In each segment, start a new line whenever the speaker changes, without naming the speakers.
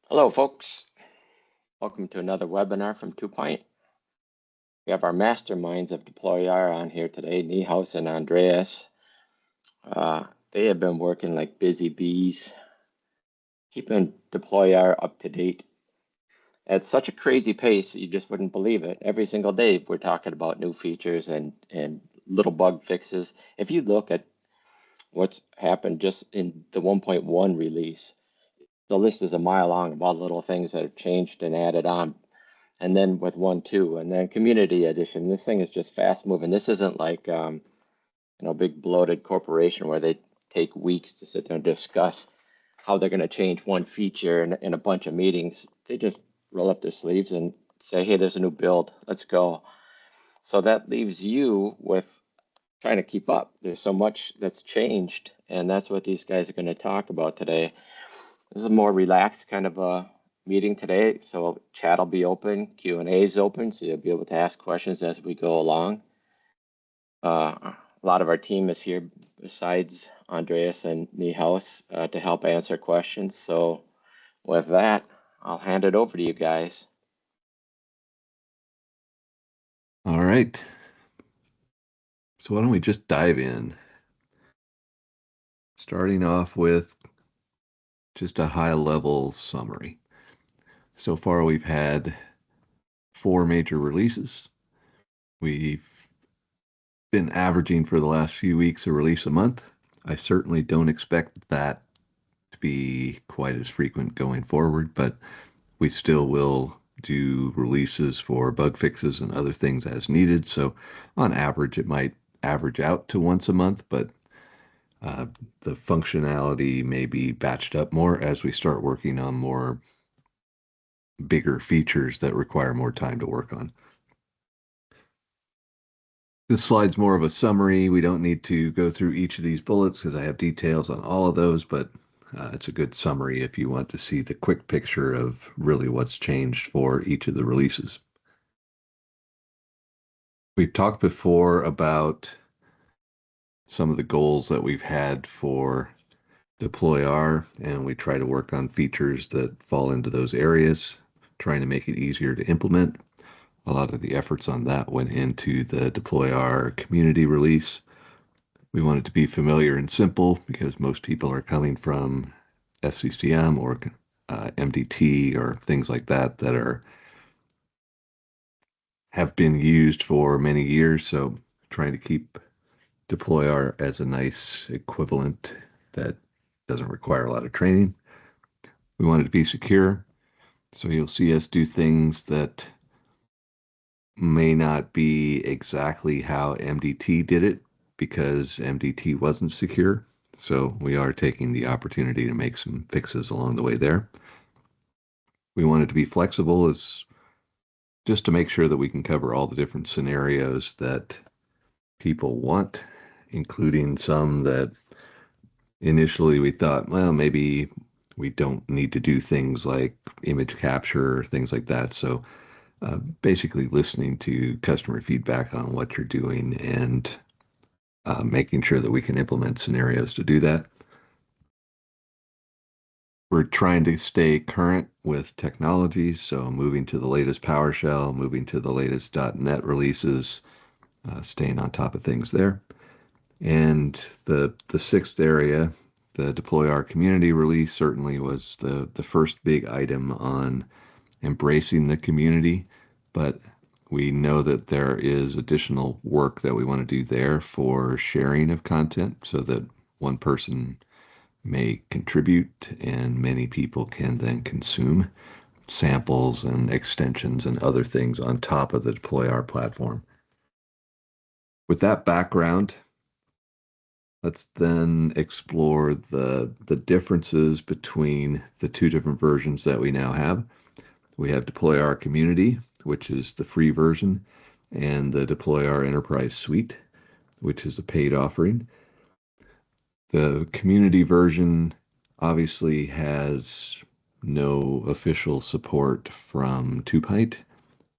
Hello, folks. Welcome to another webinar from 2Point. We have our masterminds of DeployR on here today, Niehaus and Andreas. They have been working like busy bees, keeping DeployR up to date at such a crazy pace you just wouldn't believe it. Every single day we're talking about new features and little bug fixes. If you look at what's happened just in the 1.1 release, the list is a mile long of all the little things that have changed and added on. And then with 1.2, and then Community Edition, this thing is just fast moving. This isn't like big bloated corporation where they take weeks to sit there and discuss how they're going to change one feature in a bunch of meetings. They just roll up their sleeves and say, hey, there's a new build, let's go. So that leaves you with trying to keep up. There's so much that's changed, and that's what these guys are going to talk about today. This is a more relaxed kind of a meeting today, so chat will be open, Q&A is open, so you'll be able to ask questions as we go along. A lot of our team is here besides Andreas and Niehaus to help answer questions. So with that, I'll hand it over to you guys.
All right. So why don't we just dive in? Starting off with just a high-level summary. So far, we've had 4 major releases. We've been averaging for the last few weeks a release a month. I certainly don't expect that to be quite as frequent going forward, but we still will do releases for bug fixes and other things as needed. So on average, it might average out to once a month, but the functionality may be batched up more as we start working on more bigger features that require more time to work on. This slide's more of a summary. We don't need to go through each of these bullets because I have details on all of those, but it's a good summary if you want to see the quick picture of really what's changed for each of the releases. We've talked before about some of the goals that we've had for DeployR, and we try to work on features that fall into those areas, trying to make it easier to implement. A lot of the efforts on that went into the DeployR Community release. We want it to be familiar and simple because most people are coming from SCCM or MDT or things like that that have been used for many years. So trying to keep DeployR as a nice equivalent that doesn't require a lot of training. We want it to be secure. So you'll see us do things that may not be exactly how MDT did it because MDT wasn't secure. So we are taking the opportunity to make some fixes along the way there. We want it to be flexible as just to make sure that we can cover all the different scenarios that people want, including some that initially we thought, well, maybe we don't need to do things like image capture or things like that. So basically listening to customer feedback on what you're doing and making sure that we can implement scenarios to do that. We're trying to stay current with technology, so moving to the latest PowerShell, moving to the latest .NET releases, staying on top of things there. And the sixth area, the DeployR Community release, certainly was the first big item on embracing the community, but we know that there is additional work that we want to do there for sharing of content so that one person may contribute and many people can then consume samples and extensions and other things on top of the DeployR platform. With that background, let's then explore the differences between the 2 different versions that we now have. We have DeployR Community, which is the free version, and the DeployR Enterprise Suite, which is a paid offering. The community version obviously has no official support from 2Point.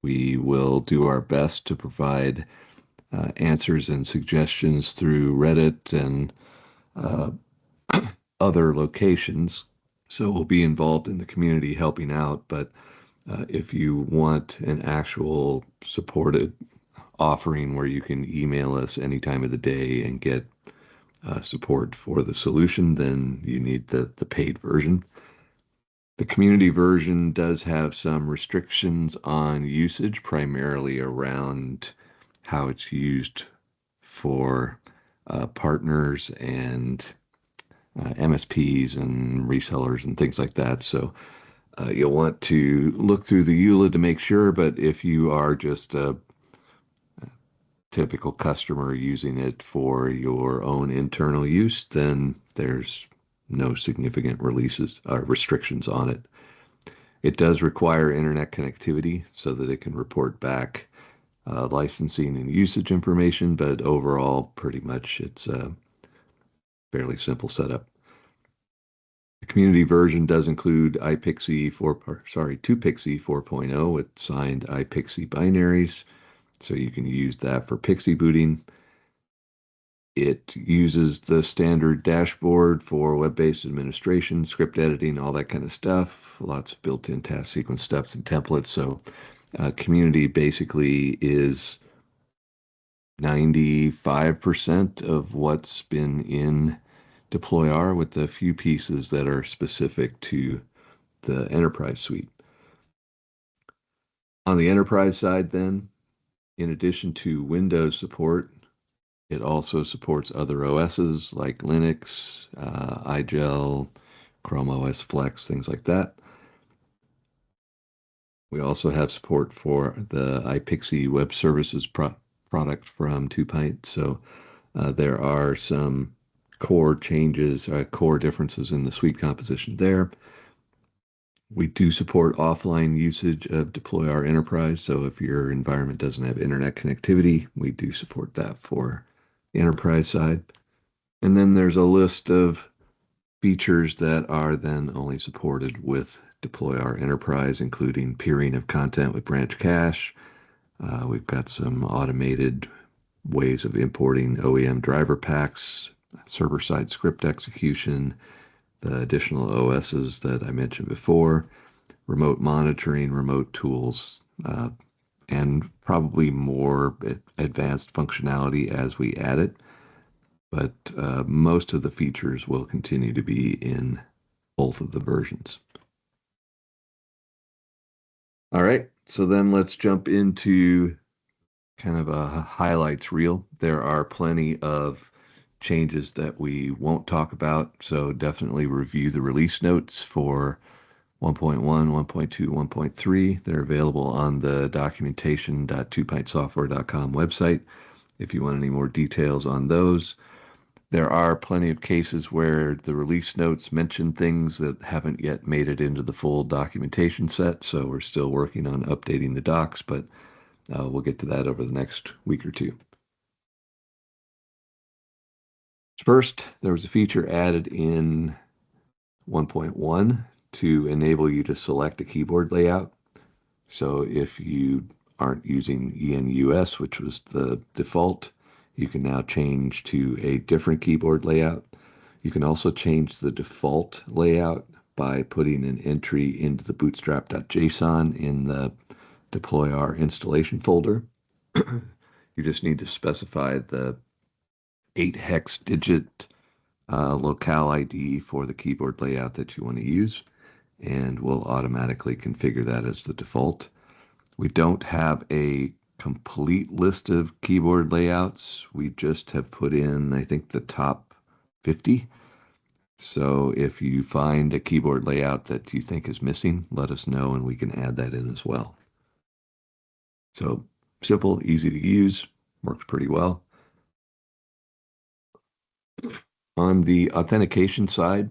We will do our best to provide answers and suggestions through Reddit and other locations So we'll be involved in the community helping out, but if you want an actual supported offering where you can email us any time of the day and get support for the solution, then you need the paid version. The community version does have some restrictions on usage, primarily around how it's used for partners and MSPs and resellers and things like that. So you'll want to look through the EULA to make sure, but if you are just a typical customer using it for your own internal use, then there's no significant restrictions on it. It does require internet connectivity so that it can report back licensing and usage information, but overall, pretty much it's a fairly simple setup. The community version does include iPXE 2PXE 4.0 with signed iPXE binaries, so you can use that for PXE booting. It uses the standard dashboard for web-based administration, script editing, all that kind of stuff. Lots of built-in task sequence steps and templates. So community basically is 95% of what's been in DeployR, with a few pieces that are specific to the enterprise suite. On the enterprise side then, in addition to Windows support, it also supports other OSs like Linux, iGel, Chrome OS Flex, things like that. We also have support for the iPXE Web Services product from 2Pint. So there are some core changes, core differences in the suite composition there. We do support offline usage of DeployR Enterprise. So if your environment doesn't have internet connectivity, we do support that for the enterprise side. And then there's a list of features that are then only supported with DeployR Enterprise, including peering of content with branch cache. We've got some automated ways of importing OEM driver packs, server-side script execution, the additional OSs that I mentioned before, remote monitoring, remote tools, and probably more advanced functionality as we add it. But most of the features will continue to be in both of the versions. All right, so then let's jump into kind of a highlights reel. There are plenty of changes that we won't talk about, so definitely review the release notes for 1.1, 1.2, 1.3. They're available on the documentation.2pintsoftware.com website if you want any more details on those. There are plenty of cases where the release notes mention things that haven't yet made it into the full documentation set, so we're still working on updating the docs, but we'll get to that over the next week or two. First, there was a feature added in 1.1 to enable you to select a keyboard layout. So if you aren't using ENUS, which was the default, you can now change to a different keyboard layout. You can also change the default layout by putting an entry into the bootstrap.json in the DeployR installation folder. You just need to specify the 8-hex digit locale ID for the keyboard layout that you want to use, and we'll automatically configure that as the default. We don't have a complete list of keyboard layouts. We just have put in, I think, the top 50. So if you find a keyboard layout that you think is missing, let us know and we can add that in as well. So simple, easy to use, works pretty well. On the authentication side,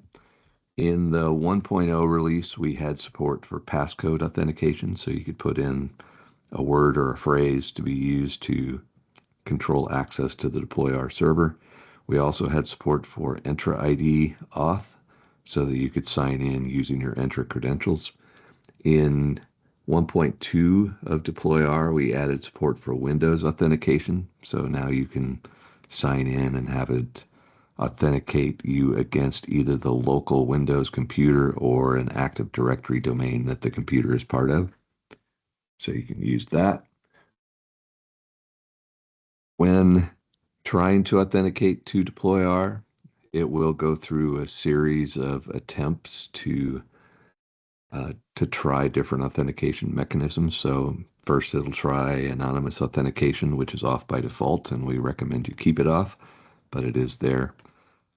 in the 1.0 release, we had support for passcode authentication, so you could put in a word or a phrase to be used to control access to the DeployR server. We also had support for Entra ID auth, so that you could sign in using your Entra credentials. In 1.2 of DeployR, we added support for Windows authentication, so now you can sign in and have it authenticate you against either the local Windows computer or an Active Directory domain that the computer is part of. So you can use that. When trying to authenticate to DeployR, it will go through a series of attempts to try different authentication mechanisms. So first it'll try anonymous authentication, which is off by default, and we recommend you keep it off, but it is there.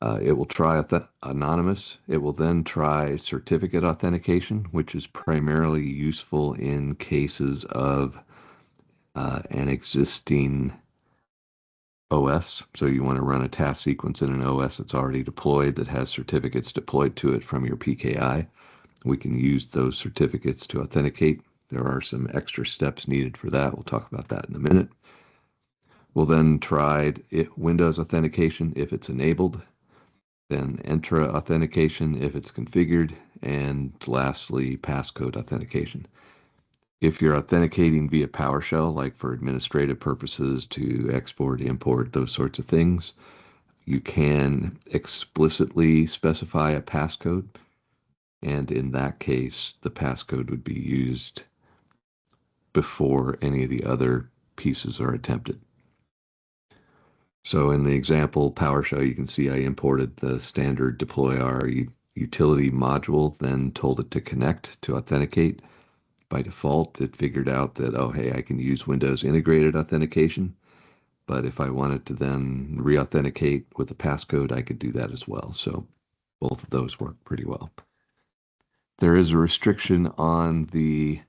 It will try anonymous. It will then try certificate authentication, which is primarily useful in cases of an existing OS. So you want to run a task sequence in an OS that's already deployed that has certificates deployed to it from your PKI. We can use those certificates to authenticate. There are some extra steps needed for that. We'll talk about that in a minute. We'll then try Windows authentication if it's enabled, then Entra authentication if it's configured, and lastly, passcode authentication. If you're authenticating via PowerShell, like for administrative purposes to export, import, those sorts of things, you can explicitly specify a passcode. And in that case, the passcode would be used before any of the other pieces are attempted. So in the example PowerShell, you can see I imported the standard DeployR utility module, then told it to connect to authenticate. By default, it figured out that, oh, hey, I can use Windows integrated authentication. But if I wanted to then re-authenticate with a passcode, I could do that as well. So both of those work pretty well. There is a restriction on the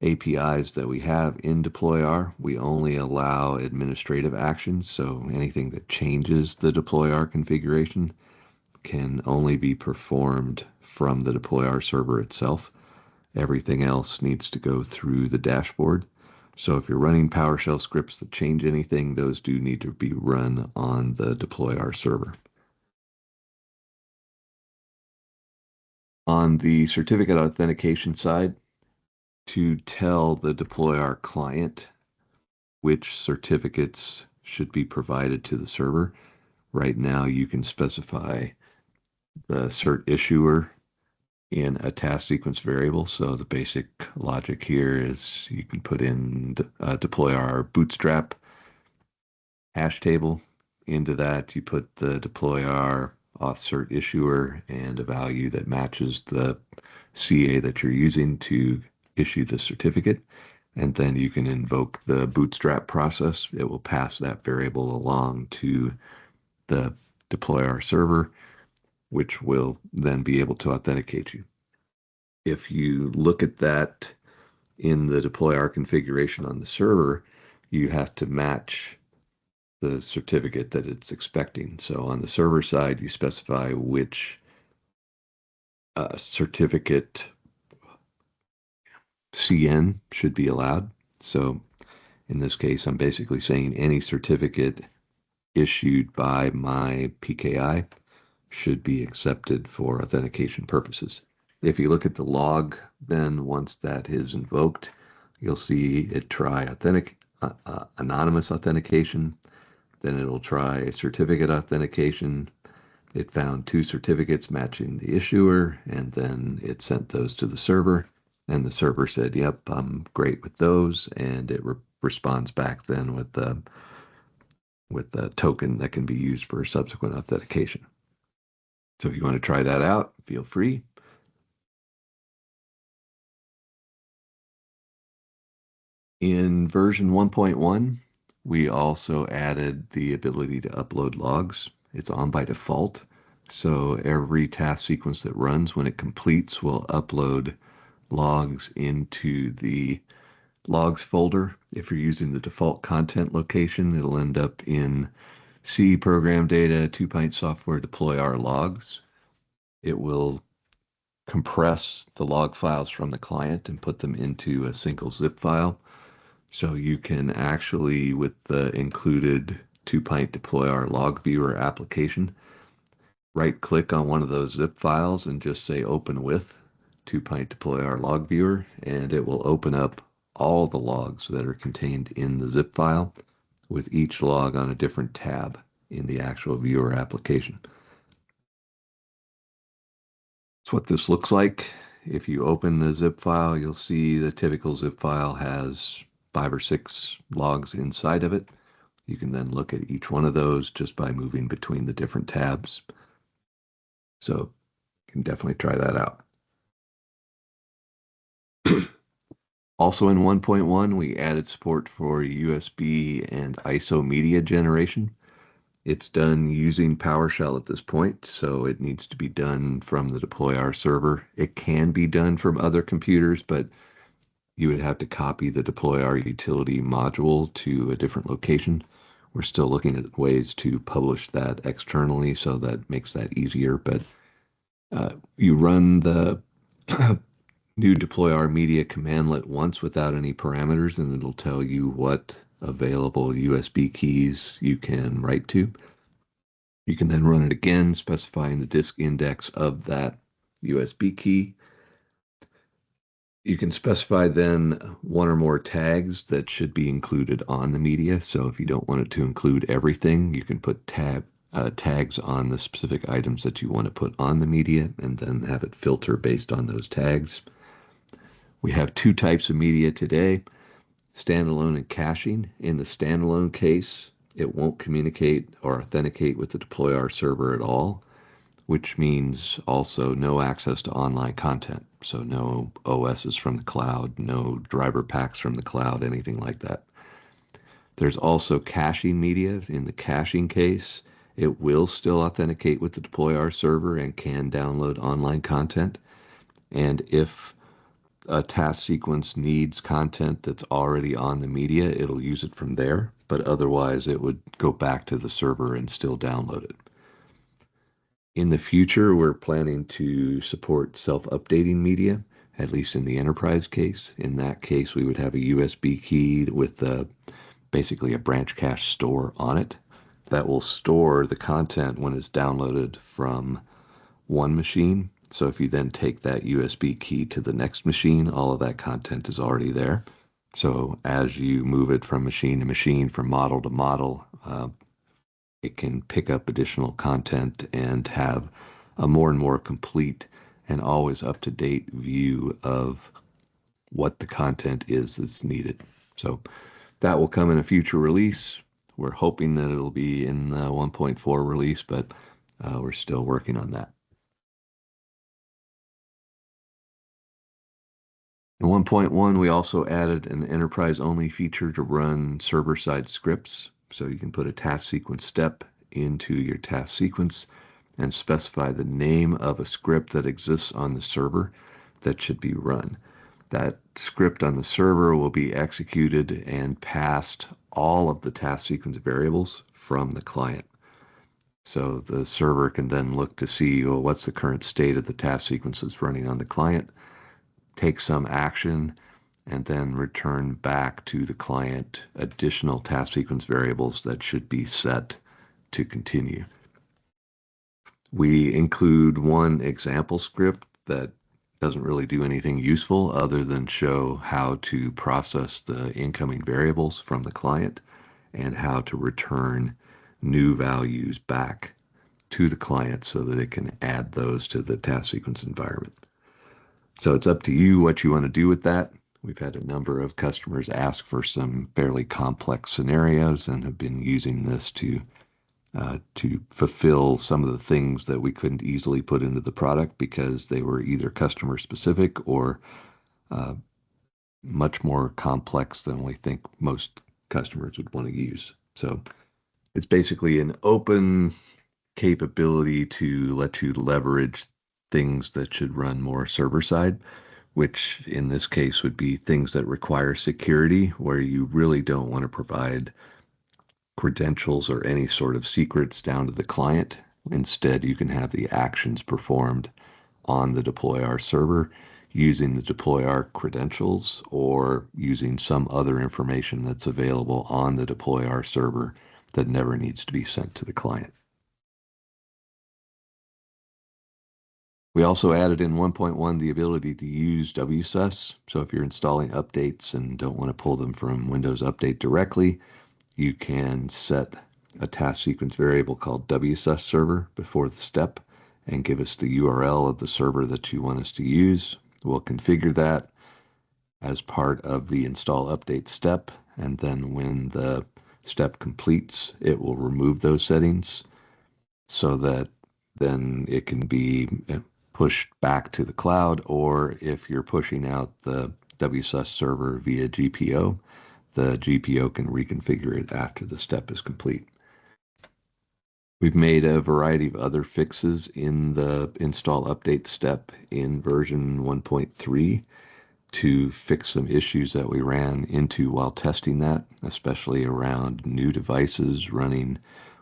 APIs that we have in DeployR. We only allow administrative actions, so anything that changes the DeployR configuration can only be performed from the DeployR server itself. Everything else needs to go through the dashboard. So if you're running PowerShell scripts that change anything, those do need to be run on the DeployR server. On the certificate authentication side, to tell the DeployR client which certificates should be provided to the server, right now you can specify the cert issuer in a task sequence variable. So the basic logic here is you can put in DeployR bootstrap hash table. Into that, you put the DeployR auth cert issuer and a value that matches the CA that you're using to issue the certificate. And then you can invoke the bootstrap process. It will pass that variable along to the DeployR server, which will then be able to authenticate you. If you look at that in the DeployR configuration on the server, you have to match the certificate that it's expecting. So on the server side, you specify which certificate CN should be allowed. So in this case, I'm basically saying any certificate issued by my PKI should be accepted for authentication purposes. If you look at the log, then once that is invoked, you'll see it try anonymous authentication. Then it'll try certificate authentication. It found 2 certificates matching the issuer, and then it sent those to the server. And the server said, yep, I'm great with those. And it responds back then with the token that can be used for subsequent authentication. So if you want to try that out, feel free. In version 1.1, we also added the ability to upload logs. It's on by default. So every task sequence that runs, when it completes, will upload logs into the logs folder. If you're using the default content location, it'll end up in C program data, 2Pint software, DeployR logs. It will compress the log files from the client and put them into a single zip file. So you can actually, with the included 2Pint DeployR log viewer application, right click on one of those zip files and just say open with 2Pint DeployR log viewer, and it will open up all the logs that are contained in the zip file with each log on a different tab in the actual viewer application. That's what this looks like. If you open the zip file, you'll see the typical zip file has 5 or 6 logs inside of it. You can then look at each one of those just by moving between the different tabs. So you can definitely try that out. Also in 1.1, we added support for USB and ISO media generation. It's done using PowerShell at this point, so it needs to be done from the DeployR server. It can be done from other computers, but you would have to copy the DeployR utility module to a different location. We're still looking at ways to publish that externally, so that makes that easier. But you run the new DeployR media commandlet once without any parameters, and it'll tell you what available USB keys you can write to. You can then run it again, specifying the disk index of that USB key. You can specify then one or more tags that should be included on the media. So if you don't want it to include everything, you can put tags on the specific items that you want to put on the media and then have it filter based on those tags. We have 2 types of media today, standalone and caching. In the standalone case, it won't communicate or authenticate with the DeployR server at all, which means also no access to online content. So no OSs from the cloud, no driver packs from the cloud, anything like that. There's also caching media. In the caching case, it will still authenticate with the DeployR server and can download online content. And if a task sequence needs content that's already on the media, it'll use it from there, but otherwise it would go back to the server and still download it. In the future, we're planning to support self-updating media, at least in the enterprise case. In that case, we would have a USB key with basically a branch cache store on it that will store the content when it's downloaded from one machine. So if you then take that USB key to the next machine, all of that content is already there. So as you move it from machine to machine, from model to model, it can pick up additional content and have a more and more complete and always up-to-date view of what the content is that's needed. So that will come in a future release. We're hoping that it'll be in the 1.4 release, but we're still working on that. In 1.1, we also added an enterprise-only feature to run server-side scripts. So you can put a task sequence step into your task sequence and specify the name of a script that exists on the server that should be run. That script on the server will be executed and passed all of the task sequence variables from the client. So the server can then look to see, well, what's the current state of the task sequence that's running on the client, take some action, and then return back to the client additional task sequence variables that should be set to continue. We include one example script that doesn't really do anything useful other than show how to process the incoming variables from the client and how to return new values back to the client so that it can add those to the task sequence environment. So it's up to you what you want to do with that. We've had a number of customers ask for some fairly complex scenarios and have been using this to fulfill some of the things that we couldn't easily put into the product because they were either customer specific or much more complex than we think most customers would want to use. So it's basically an open capability to let you leverage things that should run more server side, which in this case would be things that require security, where you really don't want to provide credentials or any sort of secrets down to the client. Instead, you can have the actions performed on the DeployR server using the DeployR credentials or using some other information that's available on the DeployR server that never needs to be sent to the client. We also added in 1.1 the ability to use WSUS. So if you're installing updates and don't want to pull them from Windows Update directly, you can set a task sequence variable called WSUS server before the step and give us the URL of the server that you want us to use. We'll configure that as part of the install update step, and then when the step completes, it will remove those settings so that then it can be pushed back to the cloud, or if you're pushing out the WSUS server via GPO, the GPO can reconfigure it after the step is complete. We've made a variety of other fixes in the install update step in version 1.3 to fix some issues that we ran into while testing that, especially around new devices running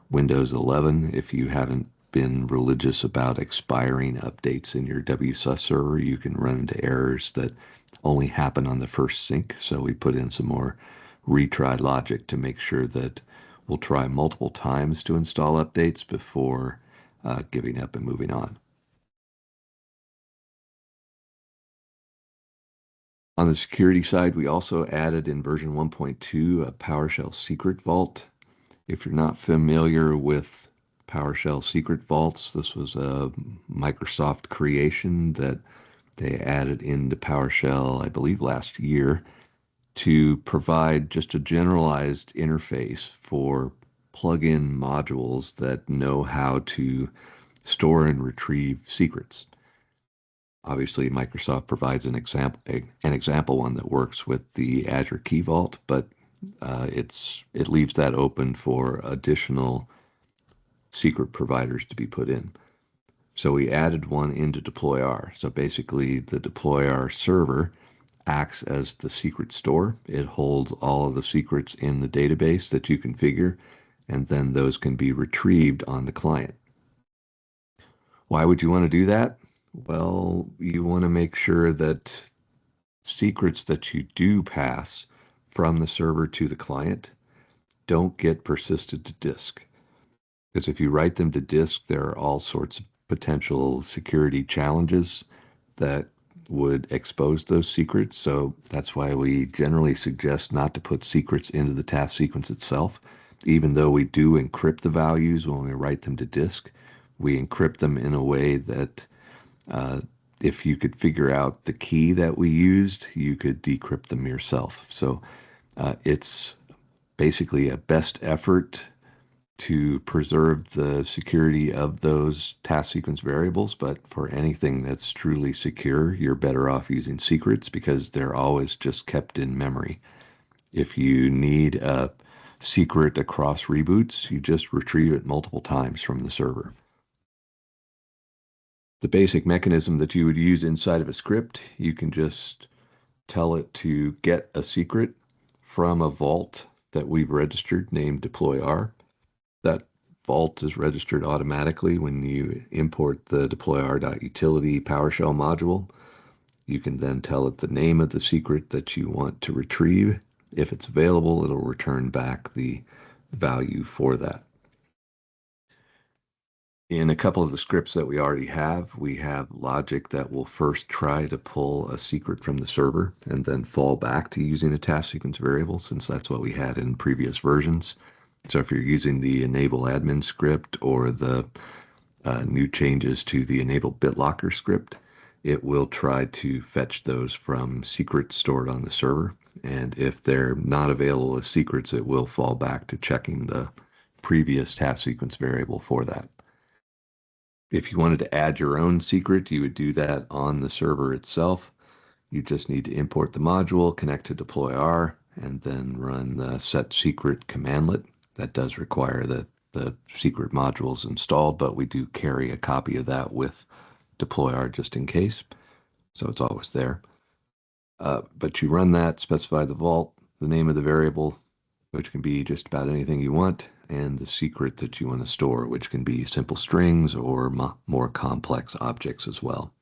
Windows 11. If you haven't been religious about expiring updates in your WSUS server, you can run into errors that only happen on the first sync. So we put in some more retry logic to make sure that we'll try multiple times to install updates before giving up and moving on. On the security side, we also added in version 1.2 a PowerShell secret vault. If you're not familiar with PowerShell secret vaults, this was a Microsoft creation that they added into PowerShell, I believe, last year to provide just a generalized interface for plug-in modules that know how to store and retrieve secrets. Obviously, Microsoft provides an example one that works with the Azure Key Vault, but it leaves that open for additional secret providers to be put in. So we added one into DeployR. So basically, the DeployR server acts as the secret store. It holds all of the secrets in the database that you configure, and then those can be retrieved on the client. Why would you want to do that? Well, you want to make sure that secrets that you do pass from the server to the client don't get persisted to disk. Because if you write them to disk, there are all sorts of potential security challenges that would expose those secrets. So that's why we generally suggest not to put secrets into the task sequence itself. Even though we do encrypt the values when we write them to disk, we encrypt them in a way that if you could figure out the key that we used, you could decrypt them yourself. So it's basically a best effort to preserve the security of those task sequence variables, but for anything that's truly secure, you're better off using secrets because they're always just kept in memory. If you need a secret across reboots, you just retrieve it multiple times from the server. The basic mechanism that you would use inside of a script, you can just tell it to get a secret from a vault that we've registered named DeployR. That vault is registered automatically when you import the deployr.utility PowerShell module. You can then tell it the name of the secret that you want to retrieve. If it's available, it'll return back the value for that. In a couple of the scripts that we already have, we have logic that will first try to pull a secret from the server and then fall back to using a task sequence variable, since that's what we had in previous versions. So if you're using the enable admin script or the new changes to the enable BitLocker script, it will try to fetch those from secrets stored on the server. And if they're not available as secrets, it will fall back to checking the previous task sequence variable for that. If you wanted to add your own secret, you would do that on the server itself. You just need to import the module, connect to DeployR, and then run the set secret commandlet. That does require that the secret module is installed, but we do carry a copy of that with DeployR just in case. So it's always there. But you run that, specify the vault, the name of the variable, which can be just about anything you want, and the secret that you want to store, which can be simple strings or more complex objects as well.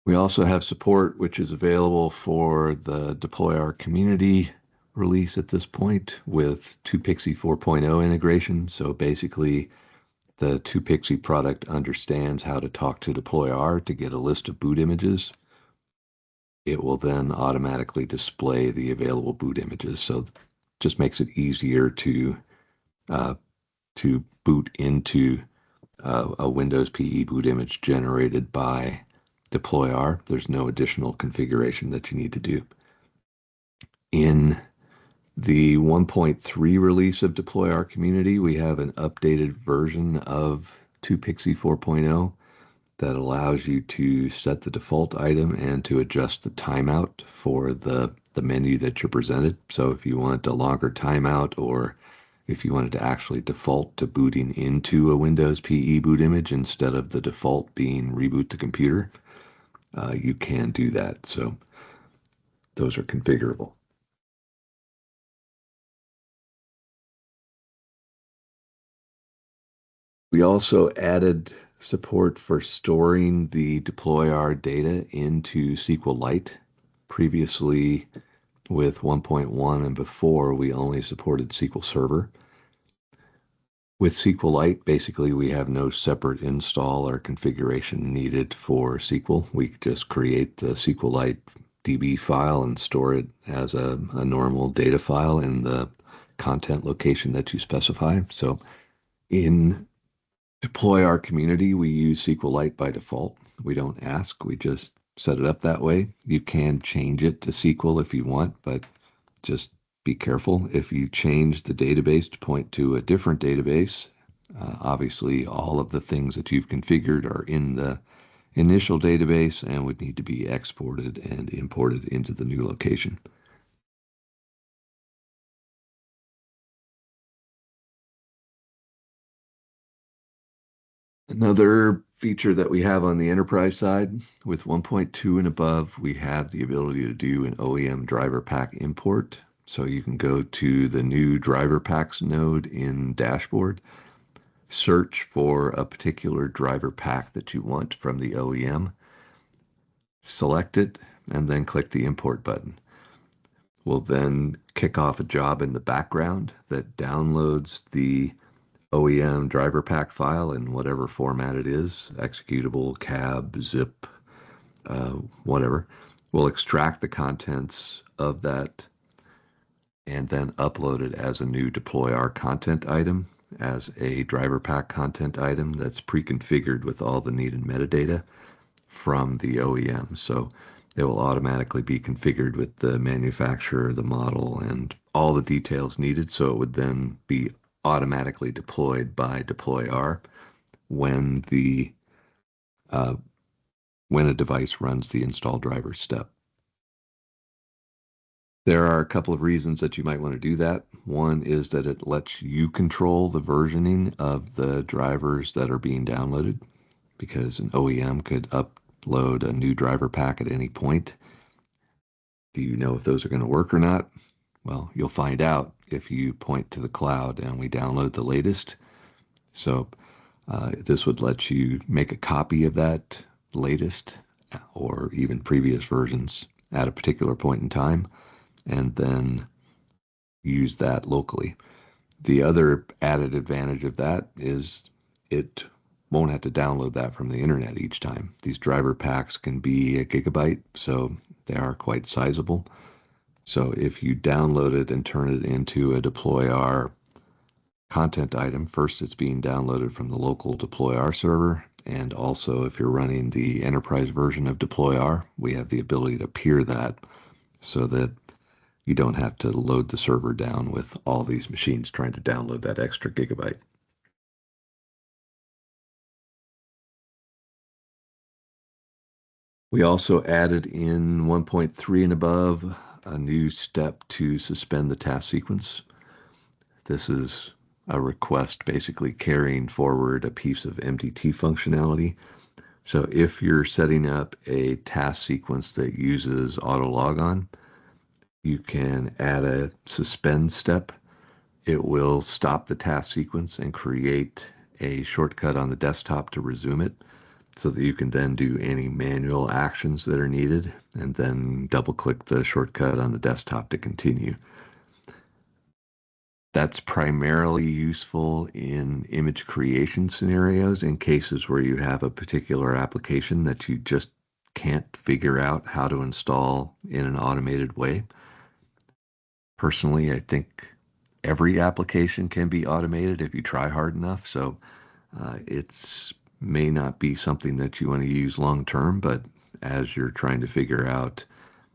We also have support, which is available for the DeployR Community release at this point with 2Pixie 4.0 integration. So basically, the 2Pixie product understands how to talk to DeployR to get a list of boot images. it will then automatically display the available boot images. So it just makes it easier to boot into a Windows PE boot image generated by DeployR. There's no additional configuration that you need to do. In the 1.3 release of DeployR Community, we have an updated version of 2Pixie 4.0 that allows you to set the default item and to adjust the timeout for the menu that you're presented. So if you want a longer timeout, or if you wanted to actually default to booting into a Windows PE boot image instead of the default being reboot the computer, you can do that. So those are configurable. We also added support for storing the DeployR data into SQLite. Previously, with 1.1 and before, we only supported SQL Server. With SQLite, basically, we have no separate install or configuration needed for SQL. We just create the SQLite DB file and store it as a normal data file in the content location that you specify. So in DeployR Community, we use SQLite by default. We don't ask, we just set it up that way. You can change it to SQL if you want, but just be careful. If you change the database to point to a different database, obviously all of the things that you've configured are in the initial database and would need to be exported and imported into the new location. Another feature that we have on the enterprise side, with 1.2 and above, we have the ability to do an OEM driver pack import. So you can go to the new driver packs node in dashboard, search for a particular driver pack that you want from the OEM, select it, and then click the import button. We'll then kick off a job in the background that downloads the OEM driver pack file in whatever format it is, executable, cab, zip, whatever. We'll extract the contents of that and then upload it as a new DeployR content item, as a driver pack content item that's pre-configured with all the needed metadata from the OEM. So it will automatically be configured with the manufacturer, the model, and all the details needed. So it would then be automatically deployed by DeployR when a device runs the install driver step. There are a couple of reasons that you might want to do that. One is that it lets you control the versioning of the drivers that are being downloaded, because an OEM could upload a new driver pack at any point. Do you know if those are going to work or not? Well, you'll find out if you point to the cloud and we download the latest. So this would let you make a copy of that latest or even previous versions at a particular point in time, and then use that locally. The other added advantage of that is it won't have to download that from the internet each time. These driver packs can be a gigabyte, so they are quite sizable. So if you download it and turn it into a DeployR content item, first it's being downloaded from the local DeployR server, and also if you're running the enterprise version of DeployR, we have the ability to peer that so that you don't have to load the server down with all these machines trying to download that extra gigabyte. We also added in 1.3 and above a new step to suspend the task sequence. This is a request basically carrying forward a piece of MDT functionality. So if you're setting up a task sequence that uses auto logon, you can add a suspend step. It will stop the task sequence and create a shortcut on the desktop to resume it, so that you can then do any manual actions that are needed, and then double-click the shortcut on the desktop to continue. That's primarily useful in image creation scenarios, in cases where you have a particular application that you just can't figure out how to install in an automated way. Personally, I think every application can be automated if you try hard enough. So it's may not be something that you want to use long term, but as you're trying to figure out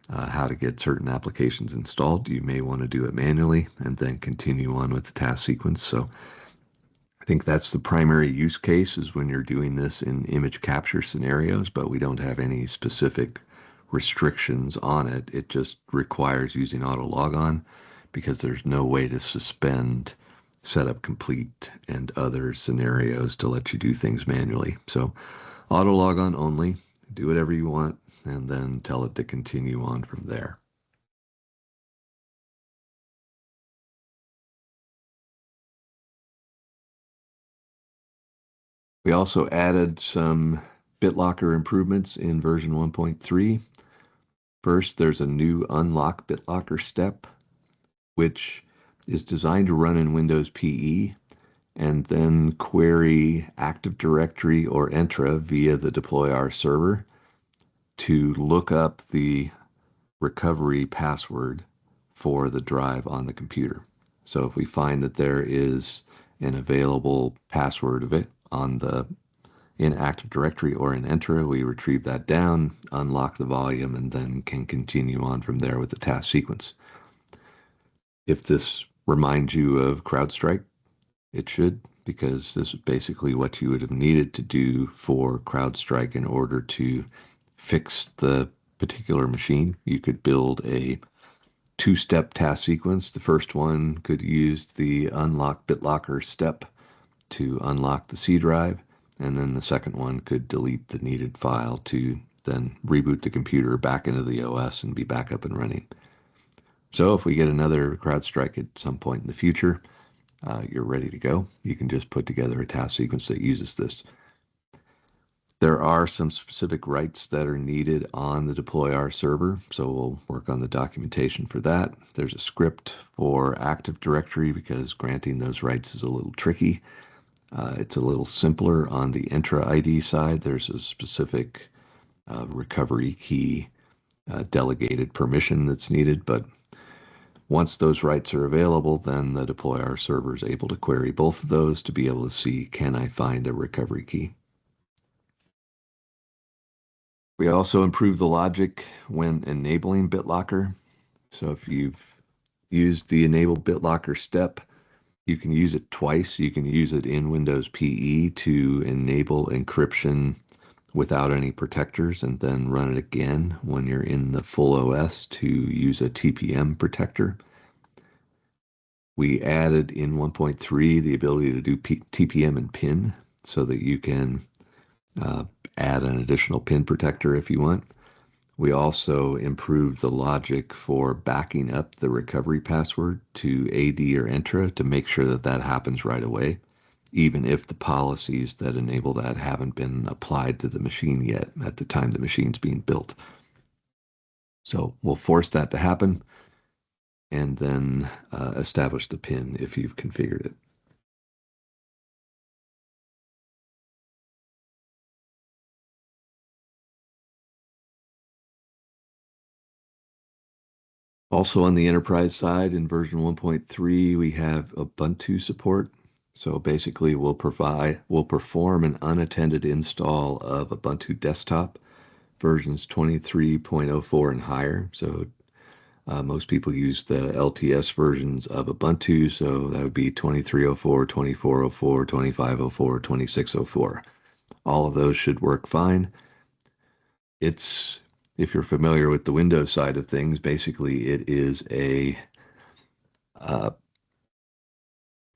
how to get certain applications installed, you may want to do it manually and then continue on with the task sequence. So I think that's the primary use case, is when you're doing this in image capture scenarios, but we don't have any specific restrictions on it. It just requires using auto logon because there's no way to suspend setup complete and other scenarios to let you do things manually. So auto logon only, do whatever you want, and then tell it to continue on from there. We also added some BitLocker improvements in version 1.3. First, there's a new unlock BitLocker step, which is designed to run in Windows PE and then query Active Directory or Entra via the DeployR server to look up the recovery password for the drive on the computer. So if we find that there is an available password of it in Active Directory or in Entra, we retrieve that down, unlock the volume, and then can continue on from there with the task sequence. If this reminds you of CrowdStrike, it should, because this is basically what you would have needed to do for CrowdStrike in order to fix the particular machine. You could build a two-step task sequence. The first one could use the unlock BitLocker step to unlock the C drive, and then the second one could delete the needed file to then reboot the computer back into the OS and be back up and running. So if we get another CrowdStrike at some point in the future, you're ready to go. You can just put together a task sequence that uses this. There are some specific rights that are needed on the DeployR server, so we'll work on the documentation for that. There's a script for Active Directory because granting those rights is a little tricky. It's a little simpler on the Entra ID side. There's a specific recovery key delegated permission that's needed, but once those rights are available, then the DeployR server is able to query both of those to be able to see, can I find a recovery key? We also improve the logic when enabling BitLocker. So if you've used the enable BitLocker step, you can use it twice. You can use it in Windows PE to enable encryption without any protectors, and then run it again when you're in the full OS to use a TPM protector. We added in 1.3 the ability to do TPM and PIN so that you can add an additional PIN protector if you want. We also improved the logic for backing up the recovery password to AD or Entra to make sure that that happens right away, even if the policies that enable that haven't been applied to the machine yet at the time the machine's being built. So we'll force that to happen and then establish the PIN if you've configured it. Also on the enterprise side, in version 1.3, we have Ubuntu support. So basically, we'll perform an unattended install of Ubuntu Desktop versions 23.04 and higher. So most people use the LTS versions of Ubuntu, so that would be 2304, 2404, 2504, 2604. All of those should work fine. If you're familiar with the Windows side of things, basically it is a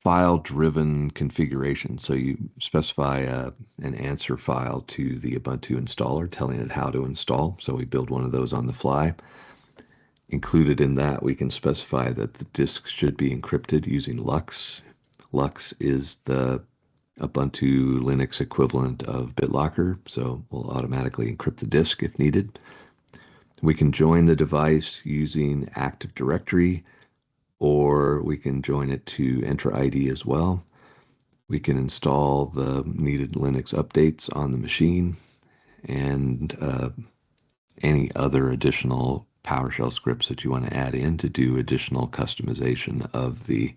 file-driven configuration. So you specify an answer file to the Ubuntu installer telling it how to install. So we build one of those on the fly. Included in that, we can specify that the disk should be encrypted using LUKS. LUKS is the Ubuntu Linux equivalent of BitLocker, so we'll automatically encrypt the disk if needed. We can join the device using Active Directory, or we can join it to Entra ID as well. We can install the needed Linux updates on the machine and any other additional PowerShell scripts that you want to add in to do additional customization of the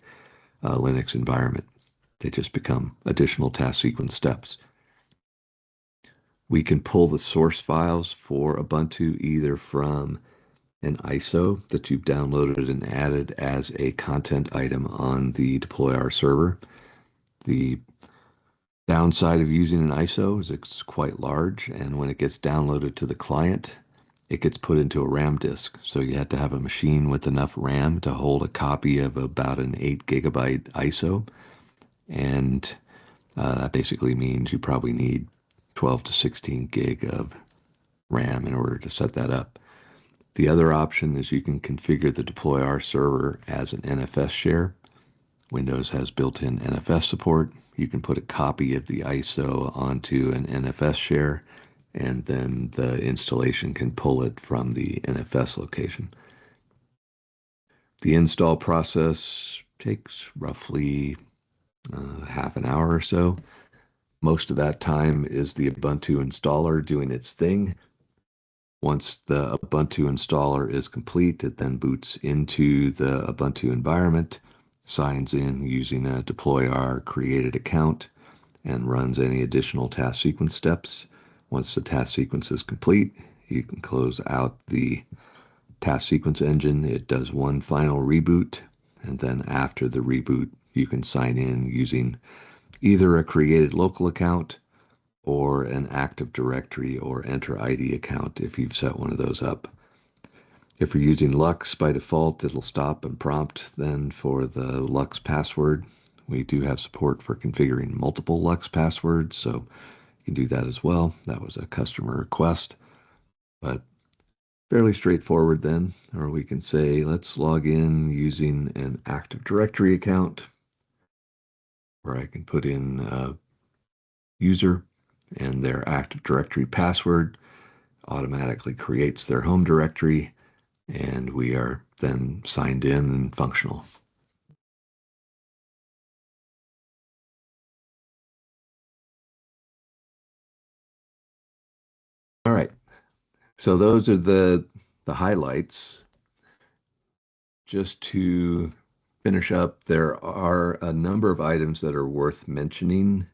Linux environment. They just become additional task sequence steps. We can pull the source files for Ubuntu either from an ISO that you've downloaded and added as a content item on the DeployR server. The downside of using an ISO is it's quite large, and when it gets downloaded to the client, it gets put into a RAM disk. So you have to have a machine with enough RAM to hold a copy of about an 8 gigabyte ISO. And that basically means you probably need 12 to 16 gig of RAM in order to set that up. The other option is you can configure the DeployR server as an NFS share. Windows has built-in NFS support. You can put a copy of the ISO onto an NFS share, and then the installation can pull it from the NFS location. The install process takes roughly half an hour or so. Most of that time is the Ubuntu installer doing its thing. Once the Ubuntu installer is complete, it then boots into the Ubuntu environment, signs in using a DeployR created account, and runs any additional task sequence steps. Once the task sequence is complete, you can close out the task sequence engine. It does one final reboot, and then after the reboot, you can sign in using either a created local account or an Active Directory or Enter ID account if you've set one of those up. If you're using Lux by default, it'll stop and prompt then for the Lux password. We do have support for configuring multiple Lux passwords, so you can do that as well. That was a customer request, but fairly straightforward then. Or we can say, let's log in using an Active Directory account, where I can put in a user and their Active Directory password, automatically creates their home directory, and we are then signed in and functional. All right, so those are the highlights. Just to finish up, there are a number of items that are worth mentioning,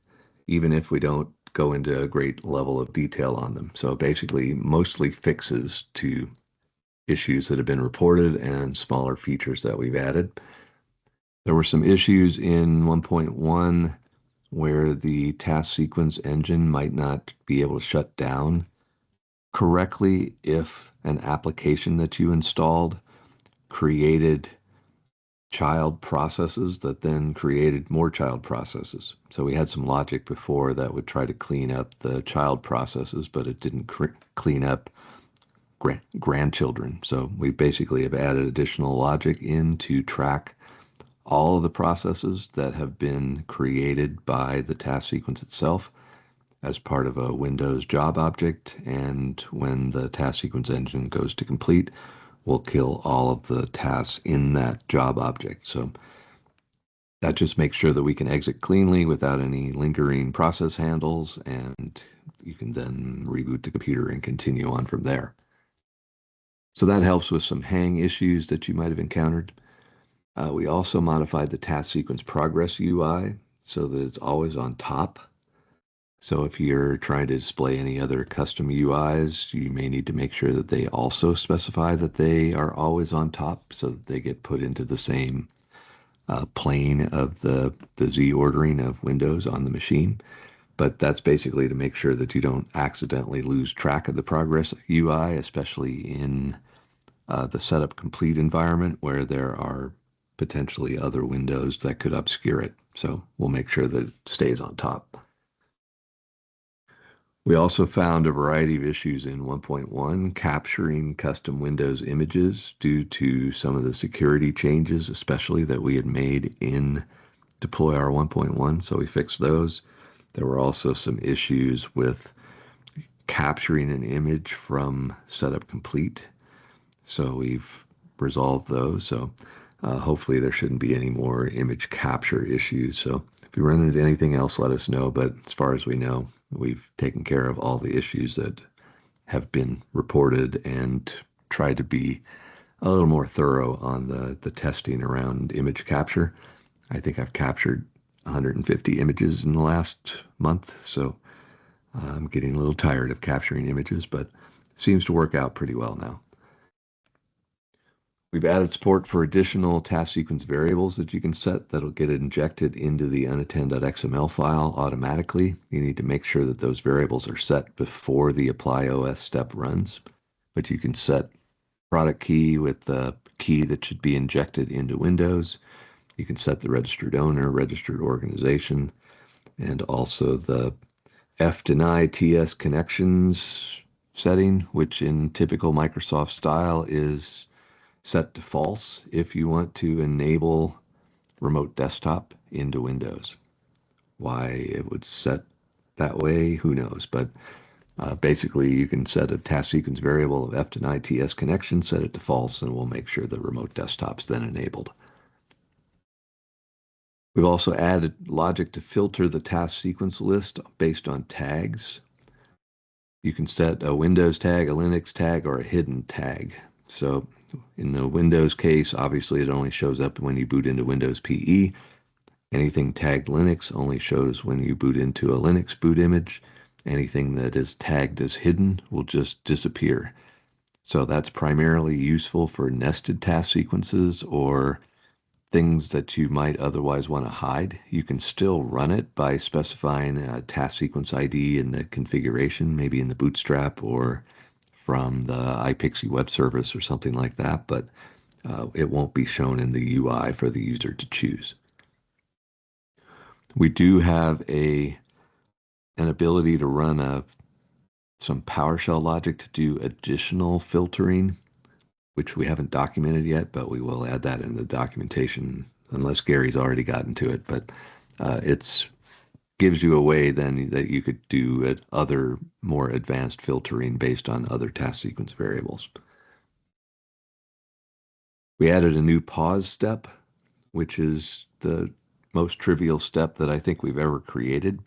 even if we don't go into a great level of detail on them. So basically, mostly fixes to issues that have been reported and smaller features that we've added. There were some issues in 1.1 where the task sequence engine might not be able to shut down correctly if an application that you installed created child processes that then created more child processes. So we had some logic before that would try to clean up the child processes, but it didn't clean up grandchildren. So we basically have added additional logic in to track all of the processes that have been created by the task sequence itself as part of a Windows job object. And when the task sequence engine goes to complete, we'll kill all of the tasks in that job object. So that just makes sure that we can exit cleanly without any lingering process handles, and you can then reboot the computer and continue on from there. So that helps with some hang issues that you might have encountered. We also modified the task sequence progress UI so that it's always on top. So if you're trying to display any other custom UIs, you may need to make sure that they also specify that they are always on top so that they get put into the same plane of the Z ordering of Windows on the machine. But that's basically to make sure that you don't accidentally lose track of the progress UI, especially in the setup complete environment where there are potentially other windows that could obscure it. So we'll make sure that it stays on top. We also found a variety of issues in 1.1 capturing custom Windows images due to some of the security changes, especially that we had made in DeployR 1.1. So we fixed those. There were also some issues with capturing an image from setup complete. So we've resolved those. So hopefully there shouldn't be any more image capture issues. So if you run into anything else, let us know. But as far as we know, we've taken care of all the issues that have been reported and tried to be a little more thorough on the testing around image capture. I think I've captured 150 images in the last month, so I'm getting a little tired of capturing images, but it seems to work out pretty well now. We've added support for additional task sequence variables that you can set that'll get injected into the unattended.xml file automatically. You need to make sure that those variables are set before the apply OS step runs, but you can set product key with the key that should be injected into Windows. You can set the registered owner, registered organization, and also the fdeny TS connections setting, which in typical Microsoft style is set to false if you want to enable remote desktop into Windows. Why it would set that way, who knows, but basically you can set a task sequence variable of fdeny TS connection, set it to false, and we'll make sure the remote desktop's then enabled. We've also added logic to filter the task sequence list based on tags. You can set a Windows tag, a Linux tag, or a hidden tag. So in the Windows case, obviously it only shows up when you boot into Windows PE. Anything tagged Linux only shows when you boot into a Linux boot image. Anything that is tagged as hidden will just disappear. So that's primarily useful for nested task sequences or things that you might otherwise want to hide. You can still run it by specifying a task sequence ID in the configuration, maybe in the Bootstrap or from the iPixie web service or something like that, but it won't be shown in the UI for the user to choose. We do have an ability to run some PowerShell logic to do additional filtering, which we haven't documented yet, but we will add that in the documentation unless Gary's already gotten to it. But it gives you a way then that you could do other more advanced filtering based on other task sequence variables. We added a new pause step, which is the most trivial step that I think we've ever created.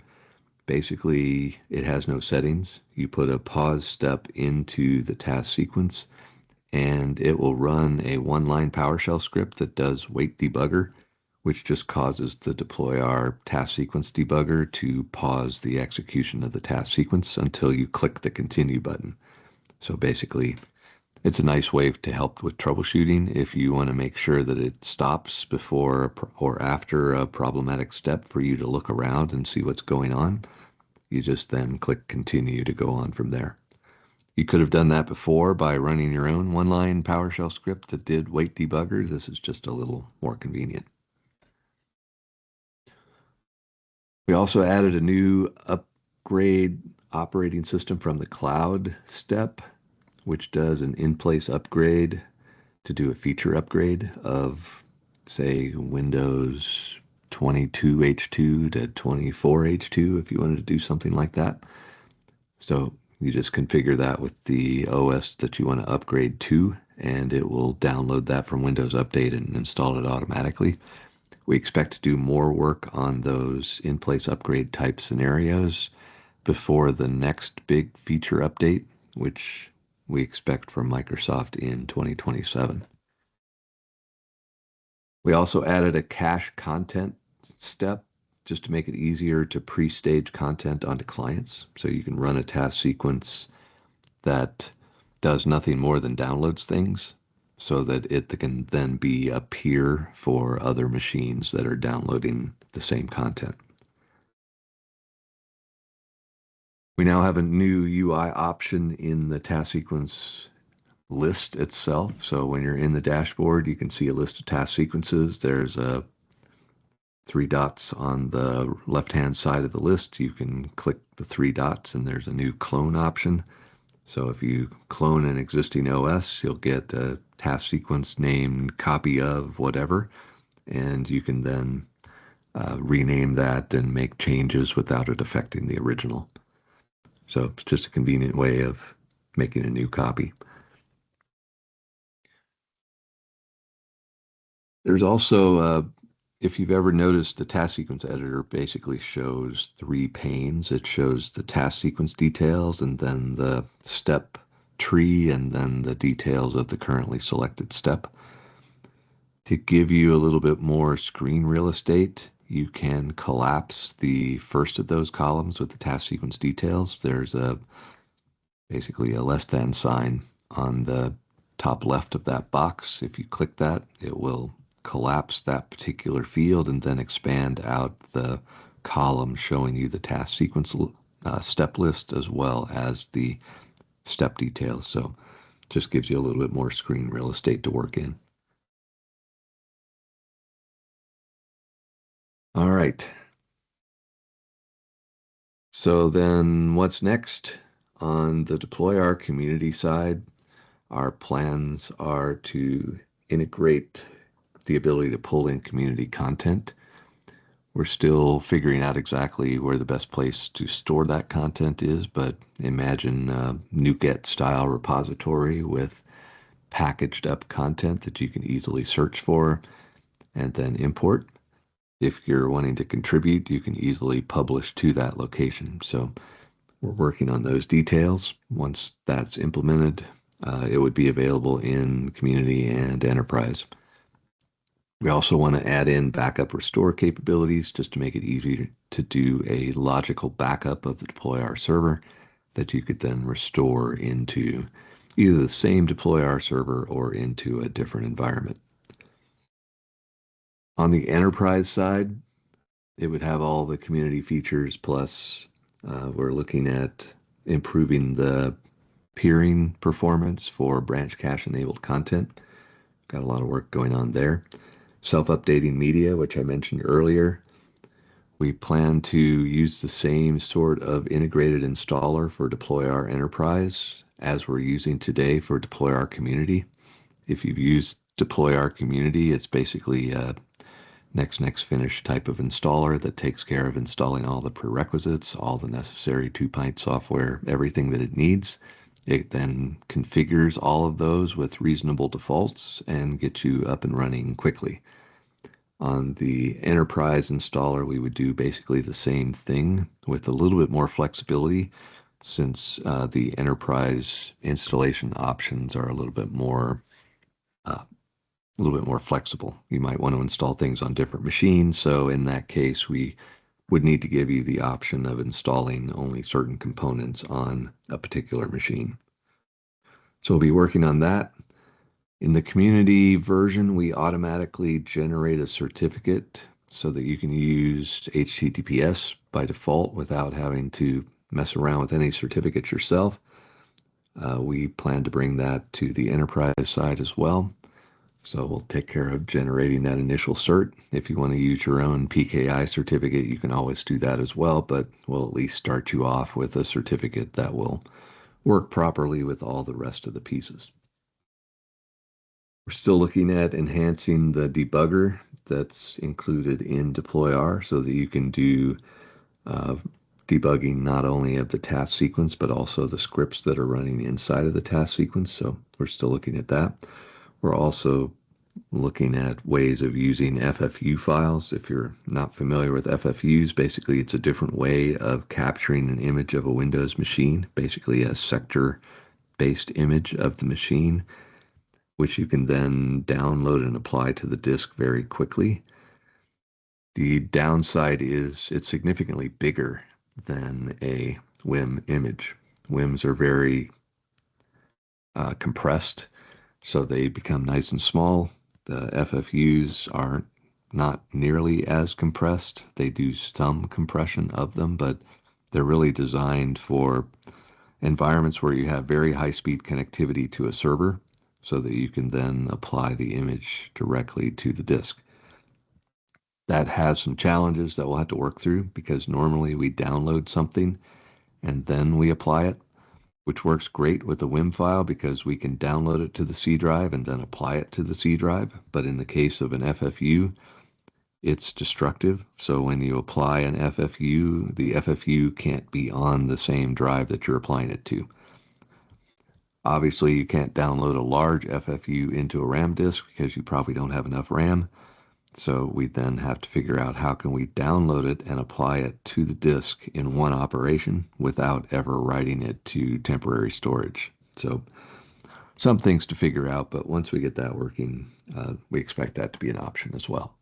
Basically, it has no settings. You put a pause step into the task sequence, and it will run a one-line PowerShell script that does wait debugger, which just causes the DeployR task sequence debugger to pause the execution of the task sequence until you click the continue button. So basically, it's a nice way to help with troubleshooting if you want to make sure that it stops before or after a problematic step for you to look around and see what's going on. You just then click continue to go on from there. You could have done that before by running your own one-line PowerShell script that did wait debugger. This is just a little more convenient. We also added a new upgrade operating system from the cloud step, which does an in-place upgrade to do a feature upgrade of, say, Windows 22H2 to 24H2 if you wanted to do something like that. So you just configure that with the OS that you want to upgrade to, and it will download that from Windows Update and install it automatically. We expect to do more work on those in-place upgrade type scenarios before the next big feature update, which we expect from Microsoft in 2027. We also added a cache content step just to make it easier to pre-stage content onto clients. So you can run a task sequence that does nothing more than downloads things so that it can then be a peer for other machines that are downloading the same content. We now have a new UI option in the task sequence list itself. So when you're in the dashboard, you can see a list of task sequences. There's three dots on the left-hand side of the list. You can click the three dots and there's a new clone option. So if you clone an existing OS, you'll get a task sequence named copy of whatever, and you can then rename that and make changes without it affecting the original. So it's just a convenient way of making a new copy. There's also If you've ever noticed, the task sequence editor basically shows 3 panes. It shows the task sequence details, and then the step tree, and then the details of the currently selected step. To give you a little bit more screen real estate, you can collapse the first of those columns with the task sequence details. There's basically a less than sign on the top left of that box. If you click that, it will collapse that particular field and then expand out the column showing you the task sequence step list as well as the step details. So just gives you a little bit more screen real estate to work in. All right. So then what's next? On the DeployR community side, our plans are to integrate the ability to pull in community content. We're still figuring out exactly where the best place to store that content is, but imagine a NuGet style repository with packaged up content that you can easily search for and then import. If you're wanting to contribute, you can easily publish to that location. So we're working on those details. Once that's implemented, it would be available in community and enterprise. We also want to add in backup restore capabilities just to make it easy to do a logical backup of the DeployR server that you could then restore into either the same DeployR server or into a different environment. On the enterprise side, it would have all the community features, plus we're looking at improving the peering performance for branch cache enabled content. Got a lot of work going on there. Self-updating media, which I mentioned earlier. We plan to use the same sort of integrated installer for DeployR Enterprise as we're using today for DeployR Community. If you've used DeployR Community, it's basically a next finish type of installer that takes care of installing all the prerequisites, all the necessary 2-pint software, everything that it needs. It then configures all of those with reasonable defaults and gets you up and running quickly. On the enterprise installer, we would do basically the same thing with a little bit more flexibility, since the enterprise installation options are a little bit more flexible. You might want to install things on different machines, so in that case, we would need to give you the option of installing only certain components on a particular machine. So we'll be working on that. In the community version, we automatically generate a certificate so that you can use HTTPS by default without having to mess around with any certificates yourself. We plan to bring that to the enterprise side as well. So we'll take care of generating that initial cert. If you want to use your own PKI certificate, you can always do that as well, but we'll at least start you off with a certificate that will work properly with all the rest of the pieces. We're still looking at enhancing the debugger that's included in DeployR so that you can do debugging not only of the task sequence, but also the scripts that are running inside of the task sequence. So we're still looking at that. We're also looking at ways of using FFU files. If you're not familiar with FFUs, basically it's a different way of capturing an image of a Windows machine, basically a sector-based image of the machine, which you can then download and apply to the disk very quickly. The downside is it's significantly bigger than a WIM image. WIMs are very compressed, so they become nice and small. The FFUs are not nearly as compressed. They do some compression of them, but they're really designed for environments where you have very high-speed connectivity to a server so that you can then apply the image directly to the disk. That has some challenges that we'll have to work through, because normally we download something and then we apply it, which works great with the WIM file because we can download it to the C drive and then apply it to the C drive. But in the case of an FFU, it's destructive. So when you apply an FFU, the FFU can't be on the same drive that you're applying it to. Obviously, you can't download a large FFU into a RAM disk because you probably don't have enough RAM. So we then have to figure out how can we download it and apply it to the disk in one operation without ever writing it to temporary storage. So some things to figure out, but once we get that working, we expect that to be an option as well.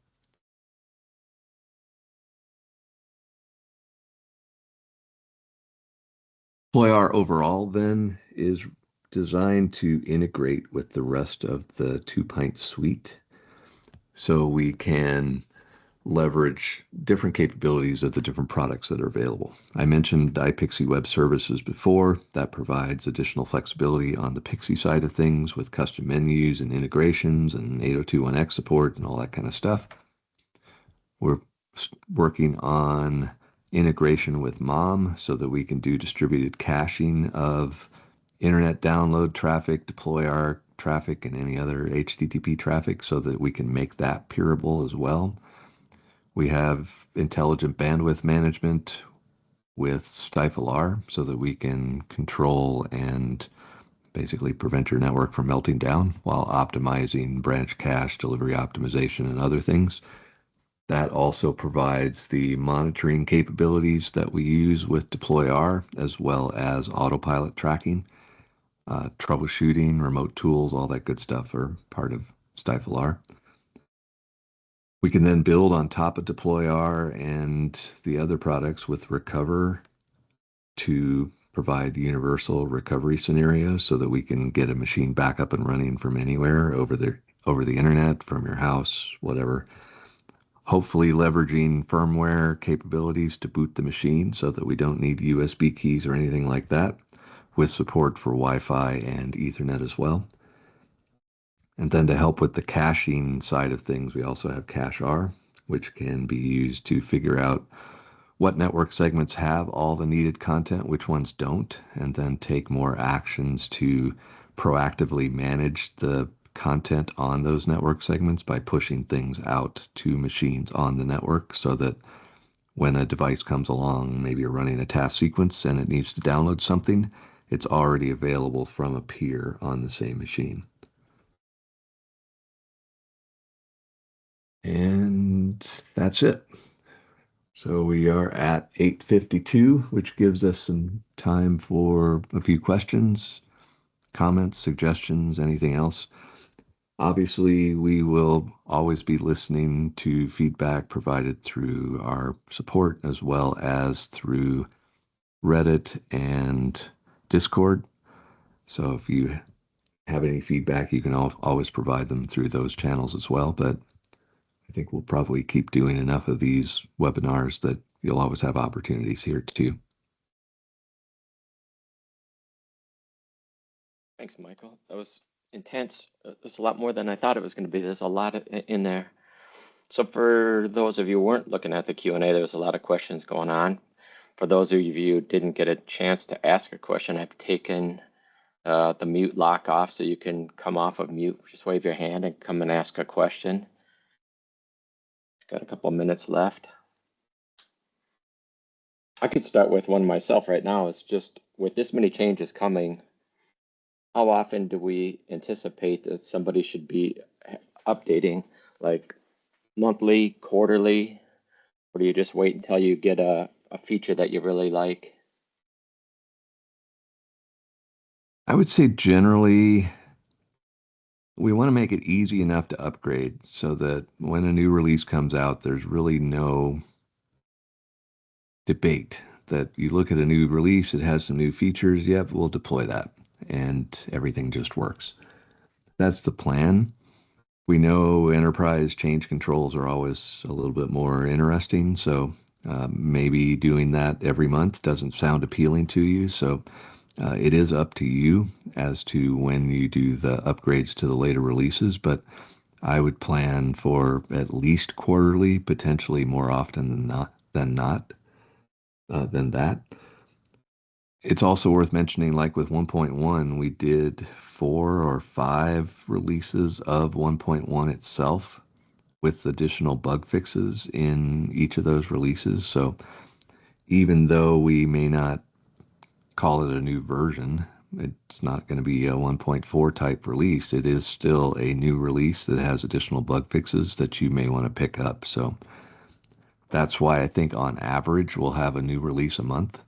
DeployR overall then is designed to integrate with the rest of the 2-pint suite, so we can leverage different capabilities of the different products that are available. I mentioned iPXE Web Services before. That provides additional flexibility on the Pixie side of things with custom menus and integrations and 802.1x support and all that kind of stuff. We're working on integration with MOM so that we can do distributed caching of internet download traffic, DeployR traffic, and any other HTTP traffic so that we can make that peerable as well. We have intelligent bandwidth management with StifleR so that we can control and basically prevent your network from melting down while optimizing branch cache, delivery optimization, and other things. That also provides the monitoring capabilities that we use with DeployR, as well as autopilot tracking, troubleshooting, remote tools, all that good stuff are part of StifleR. We can then build on top of DeployR and the other products with Recover to provide universal recovery scenarios so that we can get a machine back up and running from anywhere over the internet, from your house, whatever. Hopefully leveraging firmware capabilities to boot the machine so that we don't need USB keys or anything like that, with support for Wi-Fi and Ethernet as well. And then to help with the caching side of things, we also have CacheR, which can be used to figure out what network segments have all the needed content, which ones don't, and then take more actions to proactively manage the content on those network segments by pushing things out to machines on the network so that when a device comes along, maybe you're running a task sequence and it needs to download something, it's already available from a peer on the same machine. And that's it. So we are at 8:52, which gives us some time for a few questions, comments, suggestions, anything else. Obviously, we will always be listening to feedback provided through our support as well as through Reddit and Discord. So if you have any feedback, you can always provide them through those channels as well. But I think we'll probably keep doing enough of these webinars that you'll always have opportunities here too.
Thanks, Michael. That was intense. There's a lot more than I thought it was going to be. There's a lot in there. So for those of you who weren't looking at the Q&A, there was a lot of questions going on. For those of you who didn't get a chance to ask a question, I've taken the mute lock off so you can come off of mute. Just wave your hand and come and ask a question. Got a couple minutes left. I could start with one myself right now. It's just with this many changes coming, how often do we anticipate that somebody should be updating, like monthly, quarterly, or do you just wait until you get a feature that you really like?
I would say generally we want to make it easy enough to upgrade so that when a new release comes out, there's really no debate that you look at a new release, it has some new features, yep, we'll deploy that, and everything just works. That's the plan. We know enterprise change controls are always a little bit more interesting, so maybe doing that every month doesn't sound appealing to you, so it is up to you as to when you do the upgrades to the later releases, but I would plan for at least quarterly, potentially more often than that. It's also worth mentioning, like with 1.1, we did 4 or 5 releases of 1.1 itself with additional bug fixes in each of those releases. So even though we may not call it a new version, it's not going to be a 1.4 type release. It is still a new release that has additional bug fixes that you may want to pick up. So that's why I think on average we'll have a new release a month,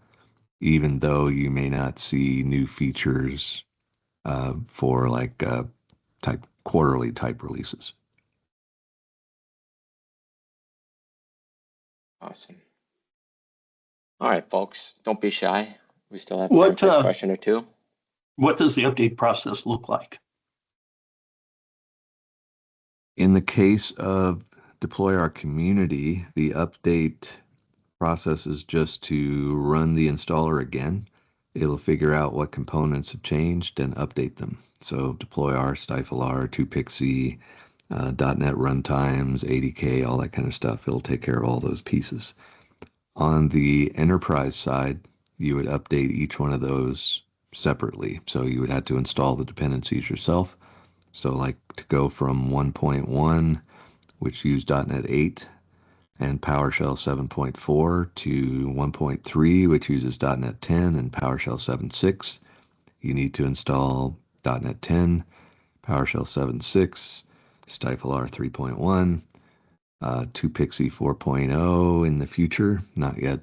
even though you may not see new features for like quarterly type releases.
Awesome. All right, folks, don't be shy. We still have time for a question or two.
What does the update process look like?
In the case of DeployR Community, the update process is just to run the installer again. It'll figure out what components have changed and update them. So DeployR, StifleR, 2Pixie, .NET runtimes, ADK, all that kind of stuff. It'll take care of all those pieces. On the enterprise side, you would update each one of those separately. So you would have to install the dependencies yourself. So like to go from 1.1, which used .NET 8 and PowerShell 7.4 to 1.3, which uses .NET 10 and PowerShell 7.6, you need to install .NET 10, PowerShell 7.6, StifleR 3.1, 2Pixie 4.0 in the future, not yet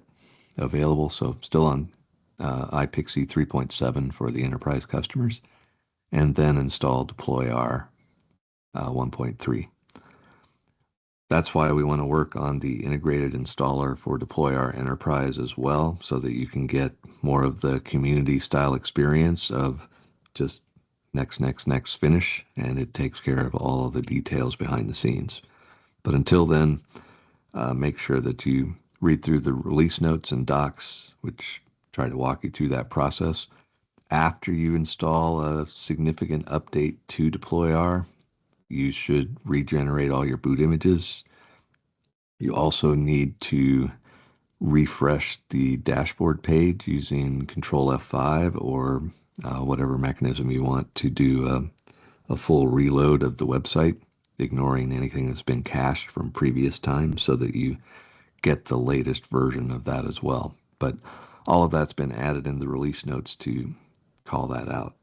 available, so still on iPixie 3.7 for the enterprise customers, and then install DeployR 1.3. That's why we want to work on the integrated installer for DeployR Enterprise as well, so that you can get more of the community style experience of just next, finish, and it takes care of all of the details behind the scenes. But until then, make sure that you read through the release notes and docs, which try to walk you through that process. After you install a significant update to DeployR, you should regenerate all your boot images. You also need to refresh the dashboard page using Control F5 or whatever mechanism you want to do a full reload of the website, ignoring anything that's been cached from previous times so that you get the latest version of that as well. But all of that's been added in the release notes to call that out.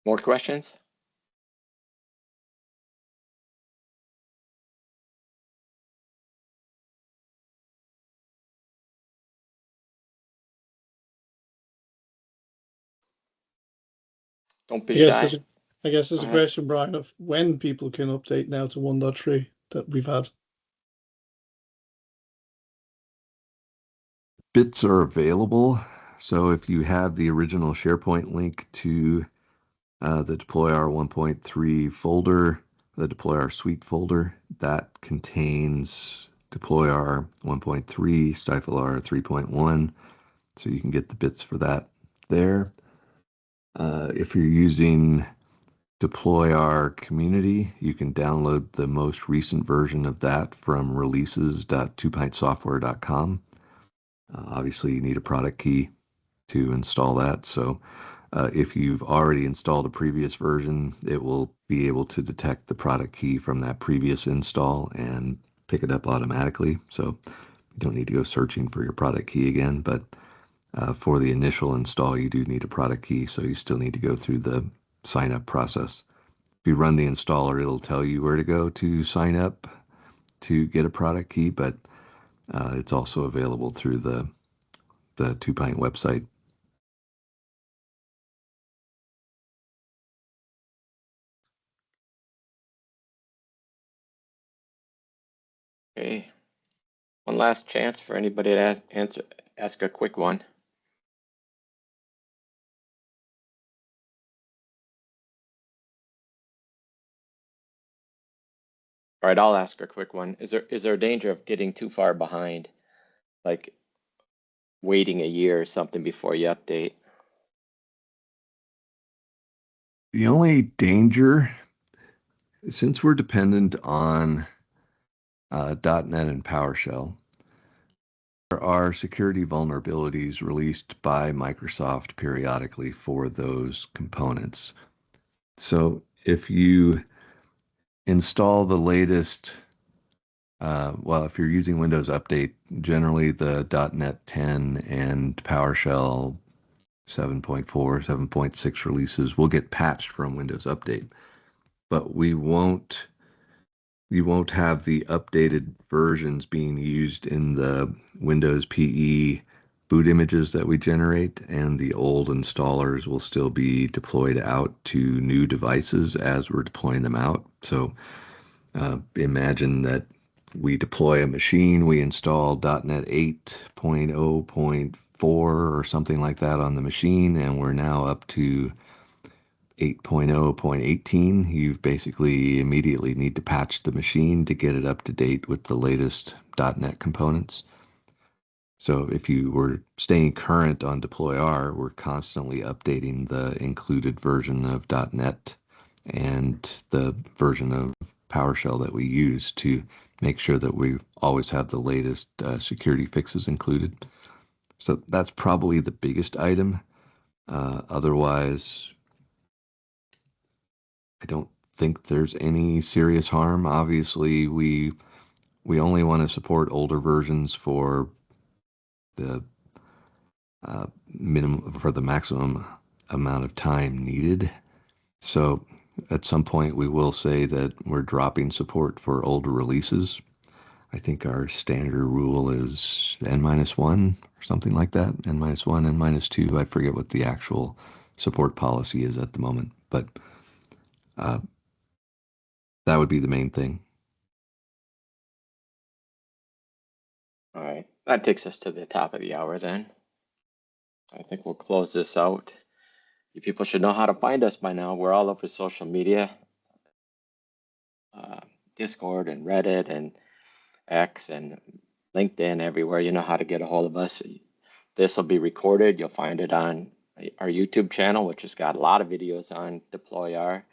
More questions? Don't be shy.
I guess there's a question, Brian, of when people can update now to 1.3 that we've had.
Bits are available. So if you have the original SharePoint link to the DeployR 1.3 folder, the DeployR suite folder, that contains DeployR 1.3, StifleR 3.1. So you can get the bits for that there. If you're using DeployR Community, you can download the most recent version of that from releases.twopintsoftware.com. Obviously, you need a product key to install that. So if you've already installed a previous version, it will be able to detect the product key from that previous install and pick it up automatically. So you don't need to go searching for your product key again. But for the initial install, you do need a product key. So you still need to go through the sign up process. If you run the installer, it'll tell you where to go to sign up to get a product key, but it's also available through the 2Pint website.
Okay. One last chance for anybody to ask a quick one. All right, I'll ask a quick one. Is there a danger of getting too far behind, like waiting a year or something before you update?
The only danger, since we're dependent on .NET and PowerShell, there are security vulnerabilities released by Microsoft periodically for those components. So if you install the latest Well, if you're using Windows Update, generally the .NET 10 and PowerShell 7.4, 7.6 releases will get patched from Windows Update, but you won't have the updated versions being used in the Windows PE boot images that we generate, and the old installers will still be deployed out to new devices as we're deploying them out. So imagine that we deploy a machine, we install .NET 8.0.4 or something like that on the machine, and we're now up to 8.0.18. You basically immediately need to patch the machine to get it up to date with the latest .NET components. So if you were staying current on DeployR, we're constantly updating the included version of .NET and the version of PowerShell that we use to make sure that we always have the latest security fixes included. So that's probably the biggest item. Otherwise, I don't think there's any serious harm. Obviously, we only want to support older versions for the maximum amount of time needed. So at some point we will say that we're dropping support for older releases. I think our standard rule is N-1 or something like that. N-1, N-2. I forget what the actual support policy is at the moment, but that would be the main thing.
All right, that takes us to the top of the hour then. I think we'll close this out. You people should know how to find us by now. We're all over social media, Discord and Reddit and X and LinkedIn, everywhere. You know how to get a hold of us. This will be recorded. You'll find it on our YouTube channel, which has got a lot of videos on DeployR.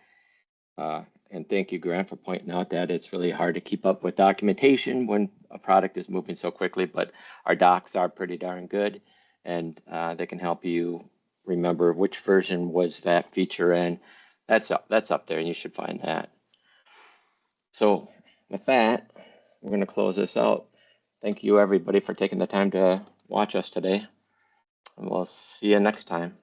And thank you, Grant, for pointing out that it's really hard to keep up with documentation when a product is moving so quickly, but our docs are pretty darn good, and they can help you remember which version was that feature in. That's up there, and you should find that. So with that, we're going to close this out. Thank you, everybody, for taking the time to watch us today, and we'll see you next time.